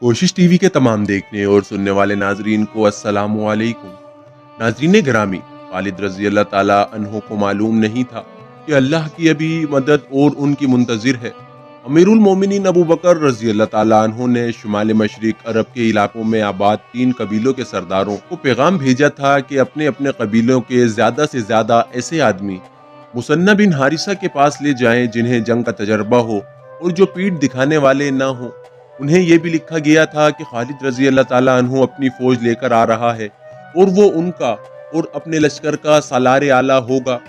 कोशिश टीवी के तमाम देखने और सुनने वाले नाजरीन को अस्सलामु अलैकुम। नाजरीन गिरामी, खालिद रजी अल्लाह ताला अन्हो को मालूम नहीं था कि अल्लाह की अभी मदद और उनकी मुंतजिर है। अमीरुल मोमिनीन अबू बकर रजी अल्लाह ताला अन्हो ने शुमाल मशरिक अरब के इलाकों में आबाद 3 कबीलों के सरदारों को पैगाम भेजा था कि अपने अपने कबीलों के ज्यादा से ज्यादा ऐसे आदमी मुसन्ना बिन हारिसा के पास ले जाएं जिन्हें जंग का तजर्बा हो और जो पीठ दिखाने वाले ना हो। उन्हें यह भी लिखा गया था कि खालिद रजी अल्लाह ताला अन्हु अपनी फौज लेकर आ रहा है और वो उनका और अपने लश्कर का सालार आला होगा।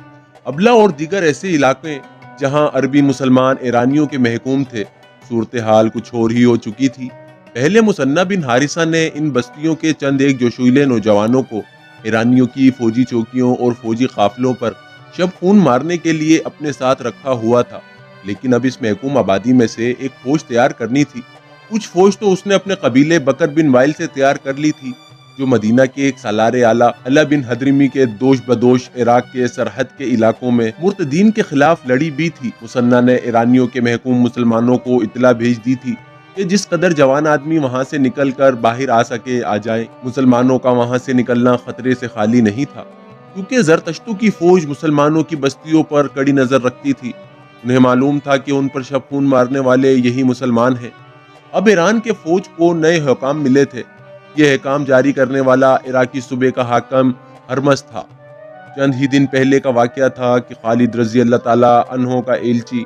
अबला और दीगर ऐसे इलाके जहां अरबी मुसलमान ईरानियों के महकूम थे, सूरत हाल कुछ और ही हो चुकी थी। पहले मुसन्ना बिन हारिसा ने इन बस्तियों के चंद एक जोशीले नौजवानों को ईरानियों की फौजी चौकियों और फौजी काफिलों पर शब खून मारने के लिए अपने साथ रखा हुआ था, लेकिन अब इस महकूम आबादी में से एक फौज तैयार करनी थी। कुछ फौज तो उसने अपने कबीले बकर बिन वाइल से तैयार कर ली थी, जो मदीना के एक सालार आला अला बिन हदरिमी के दोष बदोश इराक के सरहद के इलाकों में मुर्तदीन के खिलाफ लड़ी भी थी। मुसन्ना ने ईरानियों के महकूम मुसलमानों को इतला भेज दी थी कि जिस कदर जवान आदमी वहां से निकल कर बाहर आ सके आ जाए। मुसलमानों का वहां से निकलना खतरे से खाली नहीं था, क्योंकि जरतश्तों की फौज मुसलमानों की बस्तियों पर कड़ी नजर रखती थी। उन्हें मालूम था कि उन पर शब खून मारने वाले यही मुसलमान हैं। अब ईरान के फौज को नए हुकाम मिले थे। यह हुकाम जारी करने वाला इराकी सूबे का हाकम हरमस था। चंद ही दिन पहले का वाकया था कि खालिद रजी अल्लाह ताला अन्हो का एलची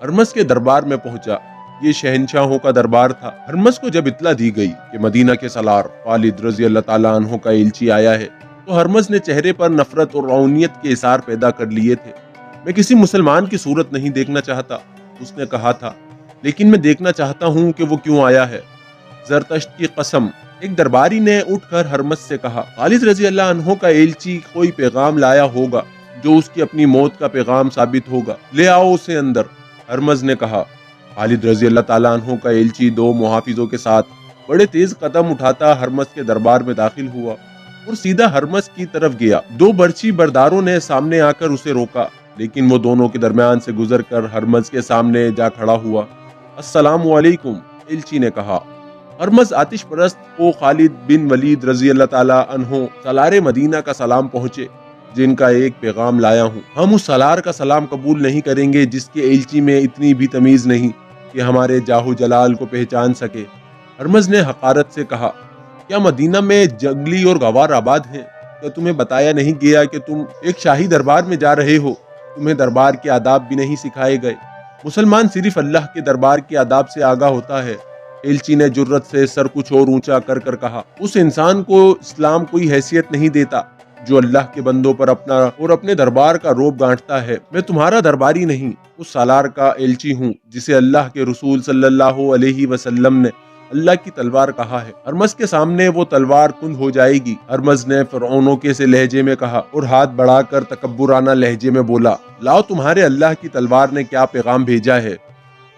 हरमस के दरबार में पहुंचा। ये शहनशाहों का दरबार था। हरमस को जब इत्ला दी गई कि मदीना के सलार खालिद रजी अल्लाह ताला अन्हो का एलची आया है, तो हरमस ने चेहरे पर नफरत और रौनियत के इशार पैदा कर लिए थे। मैं किसी मुसलमान की सूरत नहीं देखना चाहता, उसने कहा था, लेकिन मैं देखना चाहता हूँ कि वो क्यों आया है। जरतश्त की कसम, एक दरबारी ने उठकर हरमस से कहा, खालिद रजी अल्लाह अन्हो का एलची कोई पैगाम लाया होगा जो उसकी अपनी मौत का पैगाम साबित होगा, ले आओ उसे अंदर। हरमस ने कहा। खालिद रजी अल्लाह ताला अन्हो का एलची 2 मुहाफिजों के साथ बड़े तेज कदम उठाता हरमस के दरबार में दाखिल हुआ और सीधा हरमस की तरफ गया। 2 बर्छी बरदारों ने सामने आकर उसे रोका, लेकिन वो दोनों के दरमियान से गुजर कर हरमस के सामने जा खड़ा हुआ। अस्सलामु अलैकुम, एलची ने कहा। हरमस आतिश परस्त को खालिद बिन वलीद रजी अल्लाह ताला अन्हो सलारे मदीना का सलाम पहुंचे, जिनका एक पैगाम लाया हूँ। हम उस सलार का सलाम कबूल नहीं करेंगे जिसके एलची में इतनी भी तमीज नहीं कि हमारे जाहु जलाल को पहचान सके। हरमस ने हकारत से कहा, क्या मदीना में जंगली और गवार आबाद हैं? क्या तुम्हें बताया नहीं गया कि तुम एक शाही दरबार में जा रहे हो? तुम्हें दरबार के आदाब भी नहीं सिखाए गए। मुसलमान सिर्फ अल्लाह के दरबार के आदाब से आगाह होता है। एलची ने जुर्रत से सर कुछ और ऊंचा कर कर कहा, उस इंसान को इस्लाम कोई हैसियत नहीं देता जो अल्लाह के बंदों पर अपना और अपने दरबार का रोब गांठता है। मैं तुम्हारा दरबारी नहीं, उस सालार का एलची हूँ जिसे अल्लाह के रसूल सल्लल्लाहु अलैहि वसल्लम ने अल्लाह की तलवार कहा है। हरमस के सामने वो तलवार कुंद हो जाएगी। हरमस ने फिरौनों के से लहजे में कहा और हाथ बढ़ाकर तकब्बुराना लहजे में बोला, लाओ तुम्हारे अल्लाह की तलवार ने क्या पैगाम भेजा है।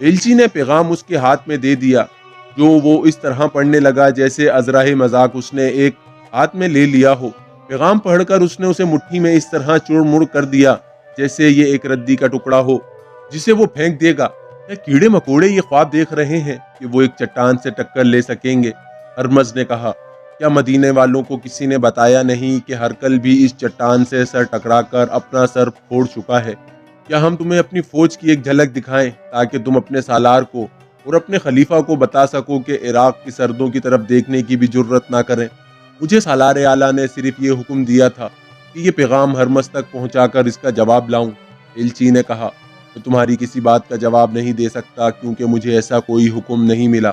एलची ने पैगाम उसके हाथ में दे दिया, जो वो इस तरह पढ़ने लगा जैसे अजराहे मजाक उसने एक हाथ में ले लिया हो। पैगाम पढ़कर उसने उसे मुट्ठी में इस तरह चुड़ मुड़ कर दिया जैसे ये एक रद्दी का टुकड़ा हो जिसे वो फेंक देगा। क्या कीड़े मकोड़े ये ख्वाब देख रहे हैं कि वो एक चट्टान से टक्कर ले सकेंगे? हरमस ने कहा, क्या मदीने वालों को किसी ने बताया नहीं कि हरकल भी इस चट्टान से सर टकराकर अपना सर फोड़ चुका है? क्या हम तुम्हें अपनी फौज की एक झलक दिखाएं ताकि तुम अपने सालार को और अपने खलीफा को बता सको कि इराक की सरहदों की तरफ देखने की भी जुर्रत ना करें। मुझे सालार आला ने सिर्फ ये हुक्म दिया था कि ये पैगाम हरमस तक पहुंचाकर इसका जवाब लाऊं। एलची ने कहा, तो तुम्हारी किसी बात का जवाब नहीं दे सकता क्योंकि मुझे ऐसा कोई हुक्म नहीं मिला।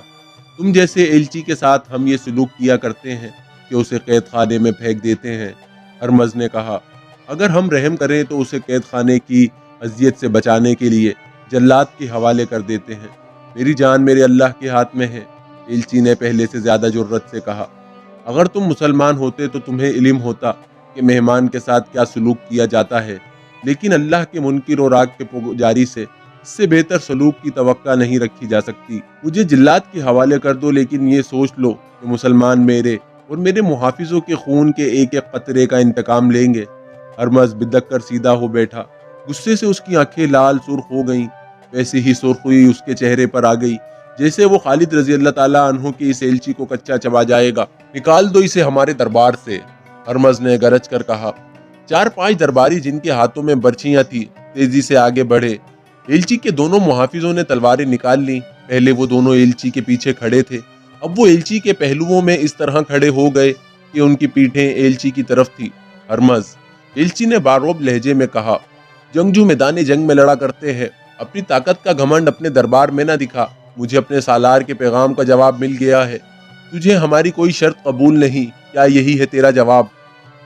तुम जैसे एलची के साथ हम ये सलूक किया करते हैं कि उसे कैद खाने में फेंक देते हैं। हरमस ने कहा, अगर हम रहम करें तो उसे कैद खाने की अजियत से बचाने के लिए जल्लाद के हवाले कर देते हैं। मेरी जान मेरे अल्लाह के हाथ में है, एलची ने पहले से ज्यादा जुर्रत से कहा। अगर तुम मुसलमान होते तो तुम्हें इल्म होता कि मेहमान के साथ क्या सलूक किया जाता है, लेकिन अल्लाह के मुनकिर और आग के पुजारी से इससे बेहतर सलूक की तवक्का नहीं रखी जा सकती। मुझे जिल्लात के हवाले कर दो, लेकिन ये सोच लो कि मुसलमान मेरे और मेरे मुहाफिजों के खून के एक एक कतरे का इंतकाम लेंगे। हरमस बिदक कर सीधा हो बैठा। गुस्से से उसकी आंखें लाल सुर्ख हो गईं। वैसी ही सुर्खी उसके चेहरे पर आ गई जैसे वो खालिद रजी अल्लाह ताला अन्हु के इस एलची को कच्चा चबा जाएगा। निकाल दो इसे हमारे दरबार से, हरमज ने गरज कर कहा। 4-5 दरबारी जिनके हाथों में बर्छियां थी तेजी से आगे बढ़े। एलची के दोनों मुहाफिजों ने तलवारें निकाल ली। पहले वो दोनों एलची के पीछे खड़े थे, अब वो एलची के पहलुओं में इस तरह खड़े हो गए कि उनकी पीठें एलची की तरफ थी। हरमज, एलची ने बारोब लहजे में कहा, जंगजू मैदान जंग में लड़ा करते हैं, अपनी ताकत का घमंड अपने दरबार में न दिखा। मुझे अपने सालार के पैगाम का जवाब मिल गया है। तुझे हमारी कोई शर्त कबूल नहीं, क्या यही है तेरा जवाब?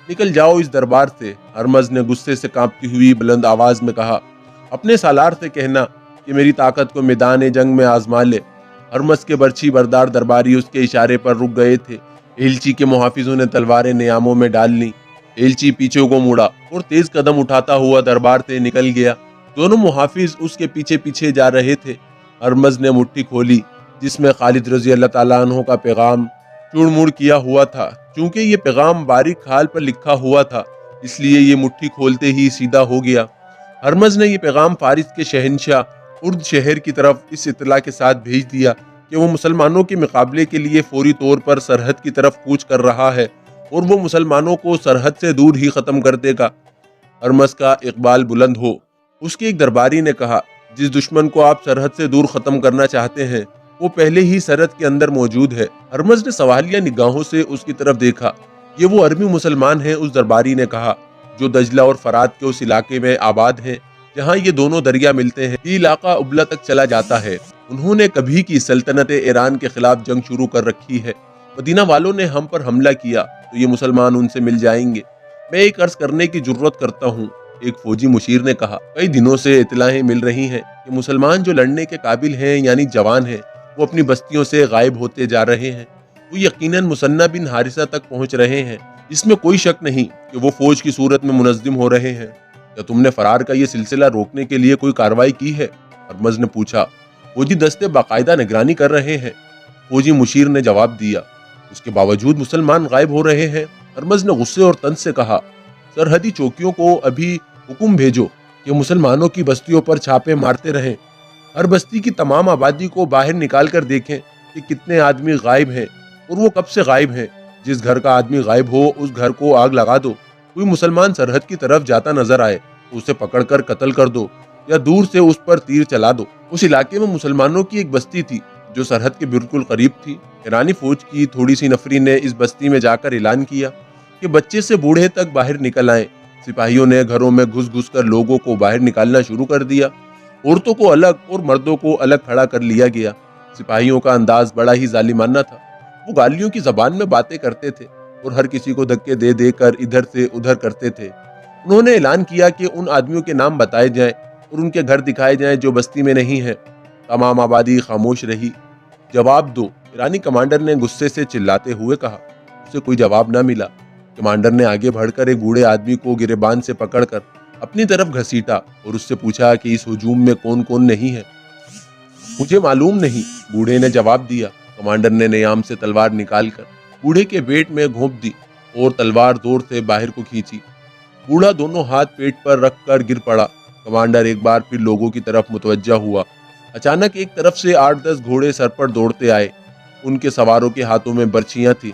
निकल जाओ इस दरबार से, हरमज ने गुस्से से कांपती हुई बुलंद आवाज में कहा। अपने सालार से कहना कि मेरी ताकत को मैदान जंग में आजमा ले। हरमज के बर्छी बरदार दरबारी उसके इशारे पर रुक गए थे। एलची के मुहाफिजों ने तलवारें नियामों में डाल ली। एलची पीछे को मुड़ा और तेज कदम उठाता हुआ दरबार से निकल गया। दोनों मुहाफिज उसके पीछे पीछे जा रहे थे। हरमज ने मुट्ठी खोली जिसमें खालिद रजी अल्लाह ताला अन्हु का पैगाम चूड़-मुड़ किया हुआ था। चूंकि ये पैगाम बारीक खाल पर लिखा हुआ था, इसलिए ये मुट्ठी खोलते ही सीधा हो गया। हरमज ने ये पैगाम फारिस के शहंशाह उर्द शहर की तरफ इस इत्तला के साथ भेज दिया कि वो मुसलमानों के मुकाबले के लिए फौरी तौर पर सरहद की तरफ कूच कर रहा है और वो मुसलमानों को सरहद से दूर ही खत्म कर देगा। हरमज का इकबाल बुलंद हो। उसके एक दरबारी ने कहा, जिस दुश्मन को आप सरहद से दूर खत्म करना चाहते हैं वो पहले ही सरहद के अंदर मौजूद है। हरमज ने सवालिया निगाहों से उसकी तरफ देखा। ये वो अरबी मुसलमान है, उस दरबारी ने कहा, जो दजला और फरात के उस इलाके में आबाद हैं जहाँ ये दोनों दरिया मिलते हैं। ये इलाका उबला तक चला जाता है। उन्होंने कभी की सल्तनत ईरान के खिलाफ जंग शुरू कर रखी है। मदीना वालों ने हम पर हमला किया तो ये मुसलमान उनसे मिल जाएंगे। मैं एक अर्ज करने की जरूरत करता हूँ, एक फौजी मुशीर ने कहा। कई दिनों से इतलाएं मिल रही हैं कि मुसलमान जो लड़ने के काबिल हैं यानी जवान हैं वो अपनी बस्तियों से गायब होते जा रहे हैं। वो यकीनन मुसन्ना बिन हारिसा तक पहुंच रहे हैं। इसमें कोई शक नहीं कि वो फौज की सूरत में मुनज़्ज़िम हो रहे हैं। क्या तुमने फरार का ये सिलसिला रोकने के लिए कोई कार्रवाई की है? हरमज ने पूछा। फौजी दस्ते बाकायदा निगरानी कर रहे हैं, फौजी मुशीर ने जवाब दिया। उसके बावजूद मुसलमान गायब हो रहे हैं। हरमज ने गुस्से और तंज से कहा, सरहदी चौकियों को अभी हुक्म भेजो कि मुसलमानों की बस्तियों पर छापे मारते रहें। हर बस्ती की तमाम आबादी को बाहर निकाल कर देखें कि कितने आदमी गायब हैं और वो कब से गायब हैं। जिस घर का आदमी गायब हो उस घर को आग लगा दो। कोई मुसलमान सरहद की तरफ जाता नजर आए तो उसे पकड़कर कत्ल कर दो या दूर से उस पर तीर चला दो। उस इलाके में मुसलमानों की एक बस्ती थी जो सरहद के बिल्कुल करीब थी। ईरानी फौज की थोड़ी सी नफरी ने इस बस्ती में जाकर ऐलान किया कि बच्चे से बूढ़े तक बाहर निकल आए। सिपाहियों ने घरों में घुस घुस कर लोगों को बाहर निकालना शुरू कर दिया। औरतों को अलग और मर्दों को अलग खड़ा कर लिया गया। सिपाहियों का अंदाज बड़ा ही जालिमाना था। वो गालियों की जबान में बातें करते थे और हर किसी को धक्के दे देकर इधर से उधर करते थे। उन्होंने ऐलान किया कि उन आदमियों के नाम बताए जाएं और उनके घर दिखाए जाएं जो बस्ती में नहीं है। तमाम आबादी खामोश रही। जवाब दो, ईरानी कमांडर ने गुस्से से चिल्लाते हुए कहा। उसे कोई जवाब न मिला। कमांडर ने आगे बढ़कर एक बूढ़े आदमी को गिरेबान से पकड़कर अपनी तरफ घसीटा और उससे पूछा कि इस हुजूम में कौन कौन नहीं है। मुझे मालूम नहीं, बूढ़े ने जवाब दिया। कमांडर ने नियाम से तलवार निकालकर बूढ़े के पेट में घोंप दी और तलवार जोर से बाहर को खींची। बूढ़ा दोनों हाथ पेट पर रखकर गिर पड़ा। कमांडर एक बार फिर लोगों की तरफ मुतवज्जा हुआ। अचानक एक तरफ से 8-10 घोड़े सर पर दौड़ते आए। उनके सवारों के हाथों में बर्छियां थी।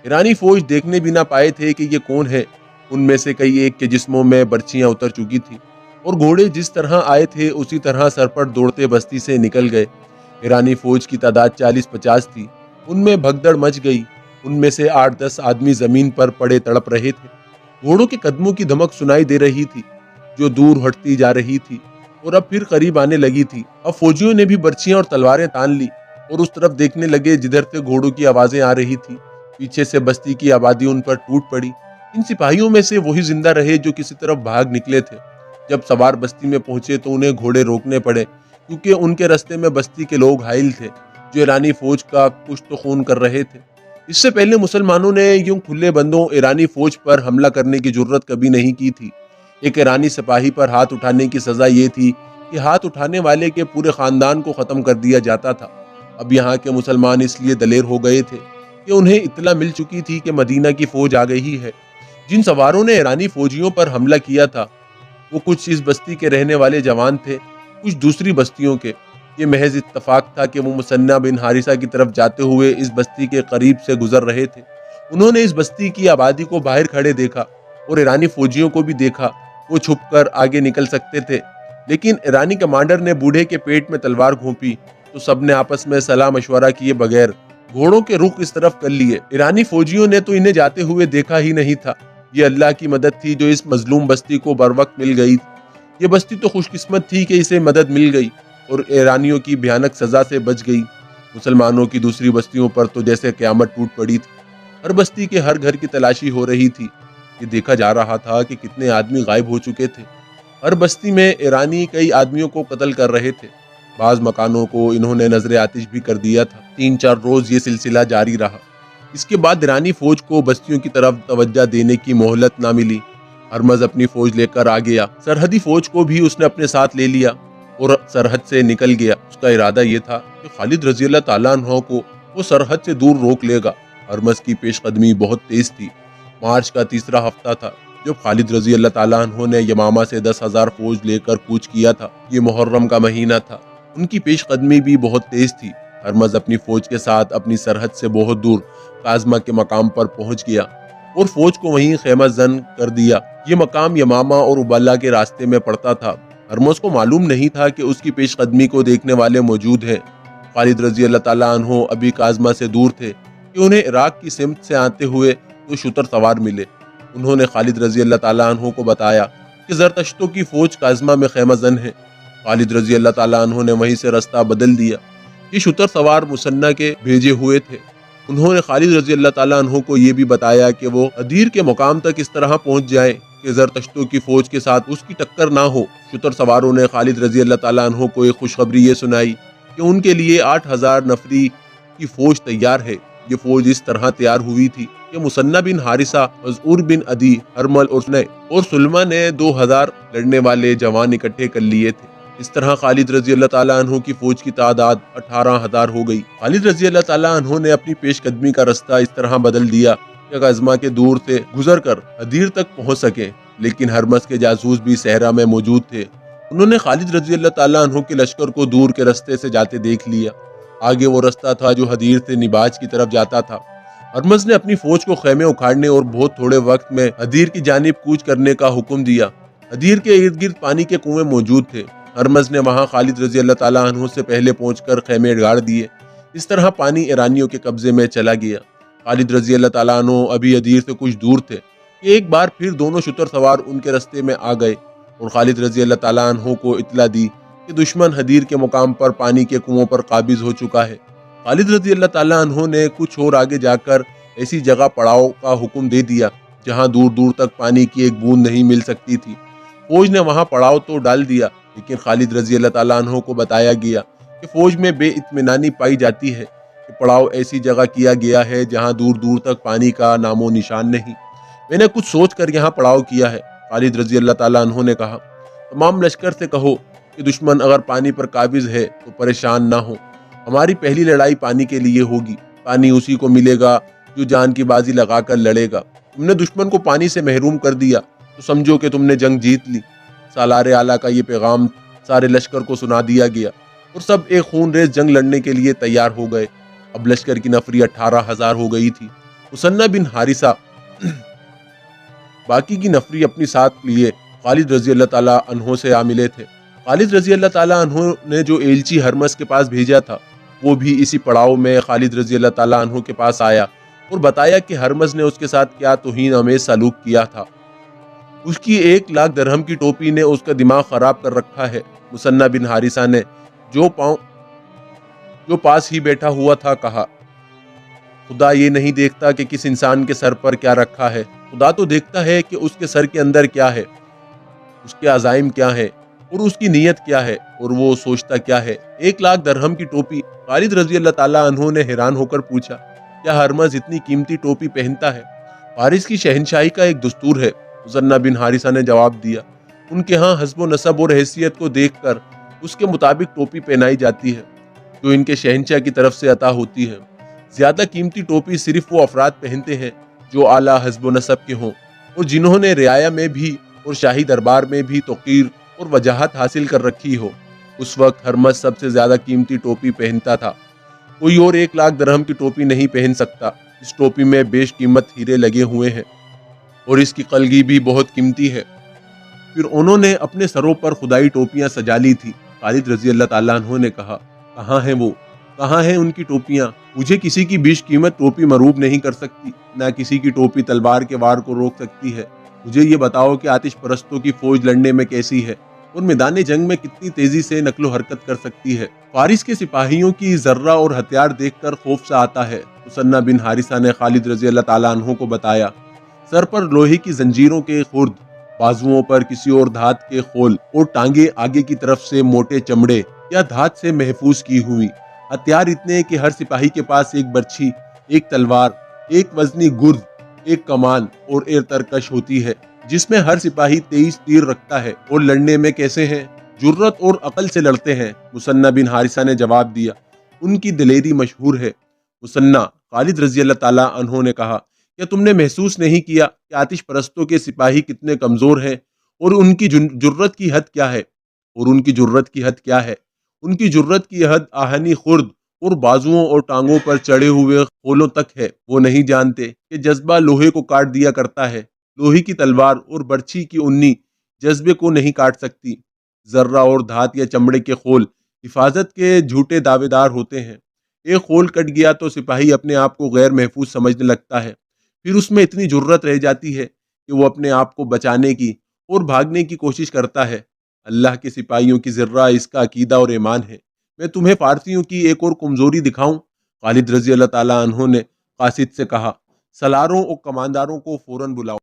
ईरानी फौज देखने भी ना पाए थे कि ये कौन है। उनमें से कई एक के जिस्मों में बर्छियां उतर चुकी थी और घोड़े जिस तरह आए थे उसी तरह सर पर दौड़ते बस्ती से निकल गए। ईरानी फौज की तादाद 40-50 थी। उनमें भगदड़ मच गई। उनमें से 8-10 आदमी जमीन पर पड़े तड़प रहे थे। घोड़ों के कदमों की धमक सुनाई दे रही थी जो दूर हटती जा रही थी और अब फिर करीब आने लगी थी। अब फौजियों ने भी बर्छियां और तलवारें तान ली और उस तरफ देखने लगे जिधर से घोड़ों की आवाजें आ रही थी। पीछे से बस्ती की आबादी उन पर टूट पड़ी। इन सिपाहियों में से वही जिंदा रहे जो किसी तरफ भाग निकले थे। जब सवार बस्ती में पहुंचे तो उन्हें घोड़े रोकने पड़े क्योंकि उनके रास्ते में बस्ती के लोग घायल थे जो ईरानी फौज का कुछ तो खून कर रहे थे। इससे पहले मुसलमानों ने यूं खुले बंदों ईरानी फौज पर हमला करने की जरूरत कभी नहीं की थी। एक ईरानी सिपाही पर हाथ उठाने की सजा ये थी कि हाथ उठाने वाले के पूरे खानदान को खत्म कर दिया जाता था। अब यहाँ के मुसलमान इसलिए दलेर हो गए थे कि उन्हें इत्तला मिल चुकी थी कि मदीना की फौज आ गई है। जिन सवारों ने ईरानी फौजियों पर हमला किया था वो कुछ इस बस्ती के रहने वाले जवान थे, कुछ दूसरी बस्तियों के। یہ محض اتفاق تھا کہ وہ مثنہ بن حارثہ کی طرف جاتے ہوئے اس بستی کے قریب سے گزر رہے تھے۔ انہوں نے اس بستی کی آبادی کو باہر کھڑے دیکھا اور ایرانی فوجیوں کو بھی دیکھا۔ وہ چھپ کر آگے نکل سکتے تھے، لیکن ایرانی کمانڈر نے بوڑھے کے پیٹ میں تلوار گھونپی تو سب نے آپس میں صلاح مشورہ کیے بغیر گھوڑوں کے رخ اس طرف کر لیے۔ ایرانی فوجیوں نے تو انہیں جاتے ہوئے دیکھا ہی نہیں تھا۔ یہ اللہ کی مدد تھی جو اس مظلوم بستی کو بروقت مل گئی۔ یہ بستی تو خوش قسمت تھی کہ اسے مدد مل گئی اور ایرانیوں کی بھیانک سزا سے بچ گئی۔ مسلمانوں کی دوسری بستیوں پر تو جیسے قیامت ٹوٹ پڑی تھی۔ ہر بستی کے ہر گھر کی تلاشی ہو رہی تھی۔ یہ دیکھا جا رہا تھا کہ کتنے آدمی غائب ہو چکے تھے۔ ہر بستی میں ایرانی کئی آدمیوں کو قتل کر رہے تھے۔ بعض مکانوں کو انہوں نے نظر آتش بھی کر دیا تھا۔ 3-4 روز یہ سلسلہ جاری رہا۔ اس کے بعد ایرانی فوج کو بستیوں کی طرف توجہ دینے کی مہلت نہ ملی۔ ہرمز اپنی فوج لے کر آ گیا۔ سرحدی فوج کو بھی اس نے اپنے ساتھ لے لیا اور سرحد سے نکل گیا۔ اس کا ارادہ یہ تھا کہ خالد رضی اللہ تعالیٰ عنہ کو وہ سرحد سے دور روک لے گا۔ ہرمز کی پیش قدمی بہت تیز تھی۔ مارچ کا تیسرا ہفتہ تھا جب خالد رضی اللہ تعالیٰ عنہ نے یمامہ سے 10,000 فوج لے کر کوچ کیا تھا۔ یہ محرم کا مہینہ تھا۔ ان کی پیش قدمی بھی بہت تیز تھی۔ ہرمز اپنی فوج کے ساتھ اپنی سرحد سے بہت دور کاظمہ کے مقام پر پہنچ گیا اور فوج کو وہیں خیمہ زن کر دیا۔ یہ مقام یمامہ اور ابلا کے راستے میں پڑتا تھا۔ ہرمز کو معلوم نہیں تھا کہ اس کی پیش قدمی کو دیکھنے والے موجود ہیں۔ خالد رضی اللہ تعالیٰ عنہ ابھی کاظمہ سے دور تھے کہ انہیں عراق کی سمت سے آتے ہوئے دو شتر سوار ملے۔ انہوں نے خالد رضی اللہ تعالیٰ عنہ کو بتایا کہ زرتشتوں کی فوج کاظمہ میں خیمہ زن ہے۔ خالد رضی اللہ تعالیٰ عنہ نے وہیں سے رستہ بدل دیا۔ یہ شتر سوار مثنہ کے بھیجے ہوئے تھے۔ انہوں نے خالد رضی اللہ تعالیٰ عنہ کو یہ بھی بتایا کہ وہ عدیر کے مقام تک اس طرح پہنچ جائیں کہ زرتشتوں کی فوج کے ساتھ اس کی ٹکر نہ ہو۔ شتر سواروں نے خالد رضی اللہ تعالیٰ عنہ کو ایک خوشخبری یہ سنائی کہ ان کے لیے 8,000 نفری کی فوج تیار ہے۔ یہ فوج اس طرح تیار ہوئی تھی کہ مثنہ بن حارثہ، مذعور بن عدی، ہرمل اور سلمہ نے 2,000 لڑنے والے جوان اکٹھے کر لیے تھے۔ اس طرح خالد رضی اللہ تعالیٰ عنہ کی فوج کی تعداد 18,000 ہو گئی۔ خالد رضی اللہ تعالیٰ عنہ نے اپنی پیش قدمی کا رستہ اس طرح بدل دیا کہ کاظمہ کے دور سے گزر کر عدیر تک پہنچ سکے، لیکن ہرمز کے جاسوس بھی صحرا میں موجود تھے۔ انہوں نے خالد رضی اللہ تعالیٰ عنہ کے لشکر کو دور کے رستے سے جاتے دیکھ لیا۔ آگے وہ رستہ تھا جو حدیر سے نباج کی طرف جاتا تھا۔ ہرمز نے اپنی فوج کو خیمے اکھاڑنے اور بہت تھوڑے وقت میں حدیر کی جانب کوچ کرنے کا حکم دیا۔ حدیر کے ارد گرد پانی کے کنویں موجود تھے۔ ہرمز نے وہاں خالد رضی اللہ تعالیٰ عنہ سے پہلے پہنچ کر خیمے گاڑ دیے۔ اس طرح پانی ایرانیوں کے قبضے میں چلا گیا۔ خالد رضی اللہ تعالیٰ عنہ ابھی حدیر سے کچھ دور تھے کہ ایک بار پھر دونوں شتر سوار ان کے رستے میں آ گئے اور خالد رضی اللہ تعالیٰ عنہ کو اطلاع دی کہ دشمن حدیر کے مقام پر پانی کے کنووں پر قابض ہو چکا ہے۔ خالد رضی اللہ تعالیٰ عنہ نے کچھ اور آگے جا کر ایسی جگہ پڑاؤ کا حکم دے دیا جہاں دور دور تک پانی کی ایک بوند نہیں مل سکتی تھی۔ فوج نے وہاں پڑاؤ تو ڈال دیا، لیکن خالد رضی اللہ تعالیٰ عنہ کو بتایا گیا کہ فوج میں بے اطمینانی پائی جاتی ہے کہ پڑاؤ ایسی جگہ کیا گیا ہے جہاں دور دور تک پانی کا نام و نشان نہیں۔ میں نے کچھ سوچ کر یہاں پڑاؤ کیا ہے۔ خالد رضی اللہ تعالیٰ عنہ نے کہا، تمام لشکر سے کہو کہ دشمن اگر پانی پر قابض ہے تو پریشان نہ ہو۔ ہماری پہلی لڑائی پانی کے لیے ہوگی۔ پانی اسی کو ملے گا جو جان کی بازی لگا کر لڑے گا۔ تم نے دشمن کو پانی سے محروم کر دیا تو سمجھو کہ تم نے جنگ جیت لی۔ سالار اعلیٰ کا یہ پیغام سارے لشکر کو سنا دیا گیا اور سب ایک خون ریز جنگ لڑنے کے لیے تیار ہو گئے۔ اب لشکر کی نفری 18,000 ہو گئی تھی۔ مثنہ بن حارثہ باقی کی نفری اپنی ساتھ لیے خالد رضی اللہ تعالیٰ عنہ سے آ ملے تھے۔ خالد رضی اللہ تعالیٰ عنہ نے جو ایلچی ہرمز کے پاس بھیجا تھا وہ بھی اسی پڑاؤ میں خالد رضی اللہ تعالیٰ عنہ کے پاس آیا اور بتایا کہ ہرمز نے اس کے ساتھ کیا توہین آمیز سلوک کیا تھا۔ اس کی 1,00,000 درہم کی ٹوپی نے اس کا دماغ خراب کر رکھا ہے۔ مثنہ بن حارثہ نے جو پاس ہی بیٹھا ہوا تھا کہا، خدا یہ نہیں دیکھتا کہ کس انسان کے سر پر کیا رکھا ہے، خدا تو دیکھتا ہے کہ اس کے سر کے اندر کیا ہے، اس کے عزائم کیا ہے اور اس کی نیت کیا ہے اور وہ سوچتا کیا ہے۔ 1,00,000 درہم کی ٹوپی؟ خالد رضی اللہ تعالیٰ عنہ نے حیران ہو کر پوچھا، کیا ہرمز اتنی قیمتی ٹوپی پہنتا ہے؟ فارس کی شہنشاہی کا ایک دستور ہے، مثنہ بن حارثہ نے جواب دیا۔ ان کے ہاں حسب و نسب اور حیثیت کو دیکھ کر اس کے مطابق ٹوپی پہنائی جاتی ہے جو ان کے شہنشاہ کی طرف سے عطا ہوتی ہے۔ زیادہ قیمتی ٹوپی صرف وہ افراد پہنتے ہیں جو اعلیٰ حسب و نسب کے ہوں اور جنہوں نے رعایا میں بھی اور شاہی دربار میں بھی توقیر اور وجاہت حاصل کر رکھی ہو۔ उस वक्त हरमस सबसे ज्यादा कीमती टोपी पहनता था। कोई और 1 लाख दरहम की टोपी नहीं पहन सकता। इस टोपी में बेशकीमत हीरे लगे हुए हैं और इसकी कलगी भी बहुत कीमती है। फिर उन्होंने अपने सरों पर खुदाई टोपियां सजा ली थी। खालिद रजी अल्लाह ताला अन्हु ने कहा, कहाँ हैं वो, कहाँ हैं उनकी टोपियां? मुझे किसी की बेशकीमत टोपी मरूब नहीं कर सकती, ना किसी की टोपी तलवार के वार को रोक सकती है। मुझे ये बताओ कि आतिश परस्तों की फौज लड़ने में कैसी है और मैदान जंग में कितनी तेजी से नकलो हरकत कर सकती है। फारिस के सिपाहियों की जर्रा और हथियार देखकर खौफ सा आता है। मुसन्ना बिन हारिसा ने खालिद रजी अल्लाह ताला अन्हु को बताया, सर पर लोहे की जंजीरों के खुर्द, बाजुओं पर किसी और धात के खोल और टांगे आगे की तरफ से मोटे चमड़े या धात से महफूज की हुई। हथियार इतने कि हर सिपाही के पास एक बर्छी, एक तलवार, एक वजनी गुर्द, एक कमान और एक तरकश होती है, जिसमें हर सिपाही 23 तीर रखता है। और लड़ने में कैसे हैं? जुर्रत और अकल से लड़ते हैं। मुसन्ना बिन हारिसा ने जवाब दिया, उनकी दिलेरी मशहूर है। मुसन्ना, खालिद रजी अल्लाह ताला अन्हों ने कहा, क्या तुमने महसूस नहीं किया कि आतिश परस्तों के सिपाही कितने कमजोर हैं और उनकी जुर्रत की हद क्या है? और उनकी जुर्रत की हद क्या है? उनकी जुर्रत की हद आहनी खुर्द और बाजुओं और टांगों पर चढ़े हुए खोलों तक है। वो नहीं जानते कि जज्बा लोहे को काट दिया करता है। लोहे की तलवार और बर्छी की उन्नी जज्बे को नहीं काट सकती। जर्रा और धात या चमड़े के खोल हिफाजत के झूठे दावेदार होते हैं। एक खोल कट गया तो सिपाही अपने आप को गैर महफूज समझने लगता है। फिर उसमें इतनी जुर्रत रह जाती है कि वो अपने आप को बचाने की और भागने की कोशिश करता है। अल्लाह के सिपाहियों की ज़र्रा इसका अकीदा और ईमान है। मैं तुम्हें फारसियों की एक और कमजोरी दिखाऊं? खालिद रजी अल्लाह ताला अन्हों ने कासिद से कहा, सलारों और कमांडारों को फौरन बुलाओ।